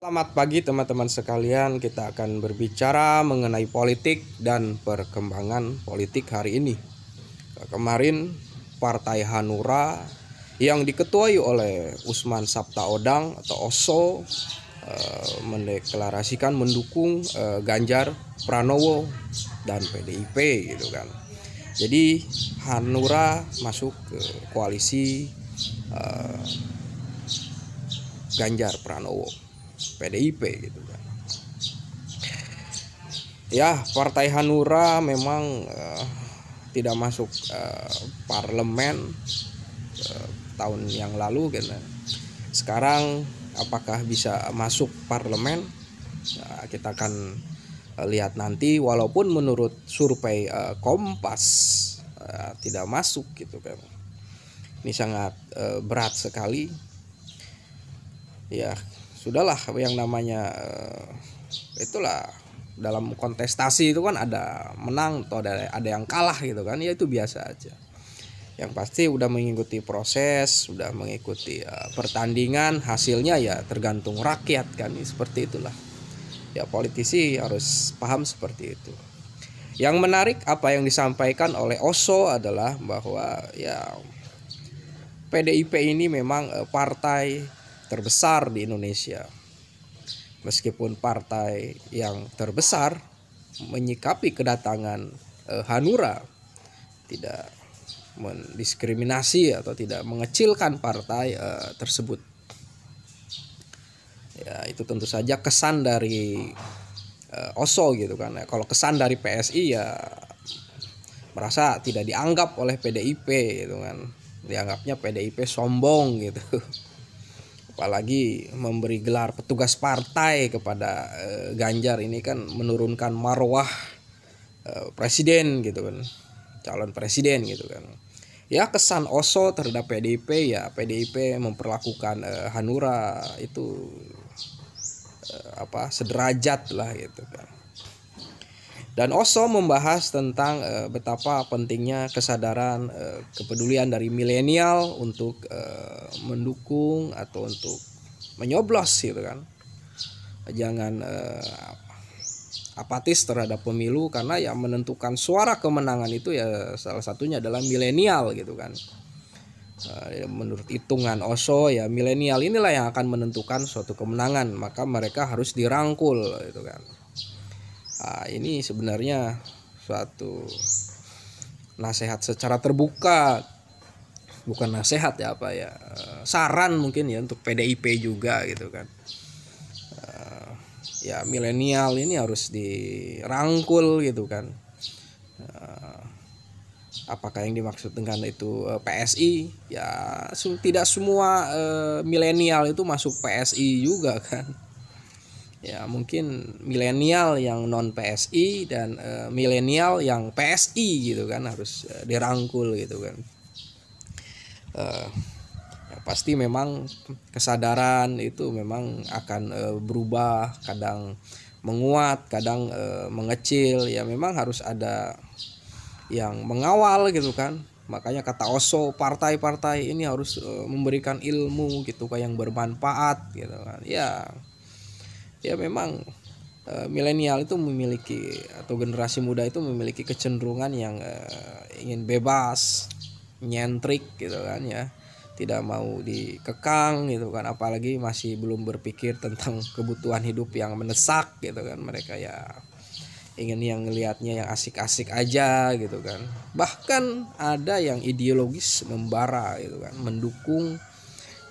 Selamat pagi teman-teman sekalian, kita akan berbicara mengenai politik dan perkembangan politik hari ini. Kemarin Partai Hanura yang diketuai oleh Usman Sabtaodang atau Oso mendeklarasikan mendukung Ganjar Pranowo dan PDIP gitu kan. Jadi Hanura masuk ke koalisi Ganjar Pranowo PDIP gitu kan. Ya, Partai Hanura memang tidak masuk parlemen tahun yang lalu kan. Sekarang apakah bisa masuk parlemen? Kita akan lihat nanti, walaupun menurut survei Kompas tidak masuk gitu kan. Ini sangat berat sekali. Ya, sudahlah, yang namanya itulah dalam kontestasi itu kan ada menang atau ada yang kalah gitu kan, ya itu biasa aja. Yang pasti udah mengikuti proses, udah mengikuti pertandingan, hasilnya ya tergantung rakyat kan, seperti itulah. Ya politisi harus paham seperti itu. Yang menarik apa yang disampaikan oleh Oso adalah bahwa ya PDIP ini memang partai terbesar di Indonesia. Meskipun partai yang terbesar menyikapi kedatangan Hanura tidak mendiskriminasi atau tidak mengecilkan partai tersebut. Ya, itu tentu saja kesan dari Oso gitu kan. Kalau kesan dari PSI ya merasa tidak dianggap oleh PDIP gitu kan. Dianggapnya PDIP sombong gitu. Apalagi memberi gelar petugas partai kepada Ganjar, ini kan menurunkan marwah presiden gitu kan, calon presiden gitu kan. Ya, kesan Oso terhadap PDIP, ya PDIP memperlakukan Hanura itu sederajat lah gitu kan. Dan Oso membahas tentang betapa pentingnya kesadaran kepedulian dari milenial untuk mendukung atau untuk menyoblos gitu kan. Jangan apatis terhadap pemilu, karena yang menentukan suara kemenangan itu ya salah satunya adalah milenial gitu kan. Menurut hitungan Oso ya milenial inilah yang akan menentukan suatu kemenangan, maka mereka harus dirangkul gitu kan. Ini sebenarnya suatu nasihat secara terbuka, bukan nasihat ya saran mungkin ya untuk PDIP juga gitu kan. Ya milenial ini harus dirangkul gitu kan. Apakah yang dimaksud dengan itu PSI? Ya tidak semua milenial itu masuk PSI juga kan. Ya mungkin milenial yang non PSI dan milenial yang PSI gitu kan harus dirangkul gitu kan. Ya, pasti memang kesadaran itu memang akan berubah, kadang menguat, kadang mengecil. Ya memang harus ada yang mengawal gitu kan. Makanya kata Oso, partai-partai ini harus memberikan ilmu gitu kan yang bermanfaat gitu kan. Ya memang milenial itu memiliki, atau generasi muda itu memiliki kecenderungan yang ingin bebas, nyentrik gitu kan ya, tidak mau dikekang gitu kan, apalagi masih belum berpikir tentang kebutuhan hidup yang mendesak gitu kan. Mereka ya ingin yang ngelihatnya yang asik-asik aja gitu kan. Bahkan ada yang ideologis membara gitu kan, mendukung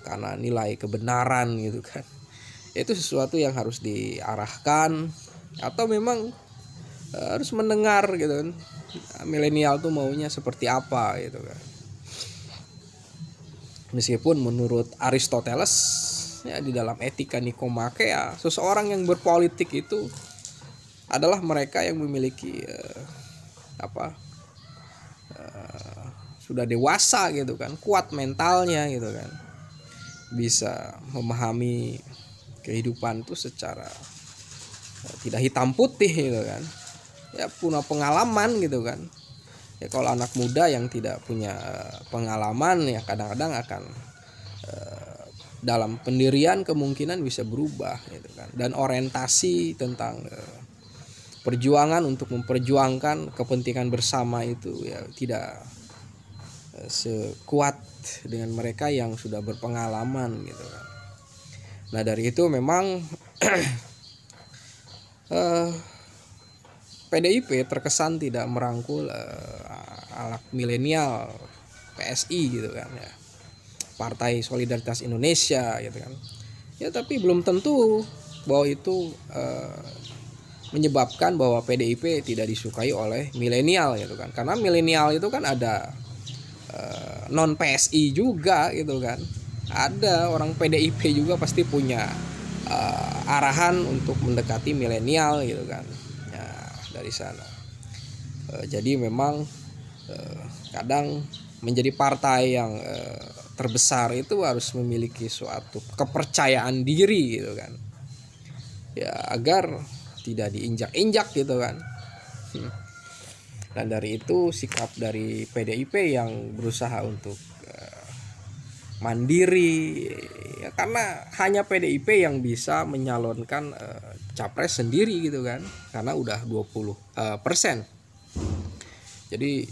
karena nilai kebenaran gitu kan. Itu sesuatu yang harus diarahkan, atau memang harus mendengar gitu kan, milenial tuh maunya seperti apa gitu kan. Meskipun menurut Aristoteles ya di dalam Etika Nikomakea, seseorang yang berpolitik itu adalah mereka yang memiliki sudah dewasa gitu kan, kuat mentalnya gitu kan, bisa memahami kehidupan itu secara tidak hitam putih gitu kan. Ya punya pengalaman gitu kan. Ya kalau anak muda yang tidak punya pengalaman ya kadang-kadang akan dalam pendirian kemungkinan bisa berubah gitu kan, dan orientasi tentang perjuangan untuk memperjuangkan kepentingan bersama itu ya tidak sekuat dengan mereka yang sudah berpengalaman gitu kan. Nah dari itu memang PDIP terkesan tidak merangkul anak milenial PSI gitu kan ya, Partai Solidaritas Indonesia gitu kan ya, tapi belum tentu bahwa itu menyebabkan bahwa PDIP tidak disukai oleh milenial gitu kan, karena milenial itu kan ada non PSI juga gitu kan, ada orang PDIP juga pasti punya arahan untuk mendekati milenial gitu kan ya, dari sana. Jadi memang kadang menjadi partai yang terbesar itu harus memiliki suatu kepercayaan diri gitu kan ya, agar tidak diinjak-injak gitu kan. Dan dari itu sikap dari PDIP yang berusaha untuk mandiri ya, karena hanya PDIP yang bisa menyalonkan capres sendiri gitu kan, karena udah 20%. Jadi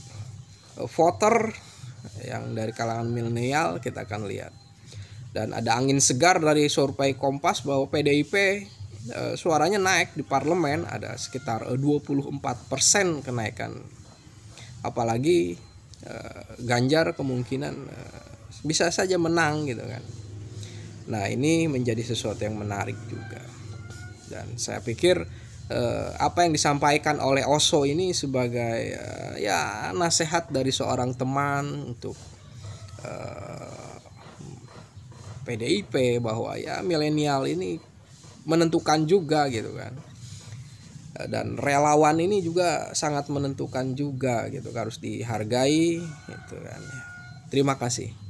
voter yang dari kalangan milenial kita akan lihat. Dan ada angin segar dari survei Kompas bahwa PDIP suaranya naik di parlemen, ada sekitar 24% kenaikan. Apalagi Ganjar kemungkinan bisa saja menang gitu kan. Nah ini menjadi sesuatu yang menarik juga. Dan saya pikir apa yang disampaikan oleh Oso ini sebagai ya nasihat dari seorang teman untuk PDIP, bahwa ya milenial ini menentukan juga gitu kan, dan relawan ini juga sangat menentukan juga gitu, harus dihargai gitu kan. Terima kasih.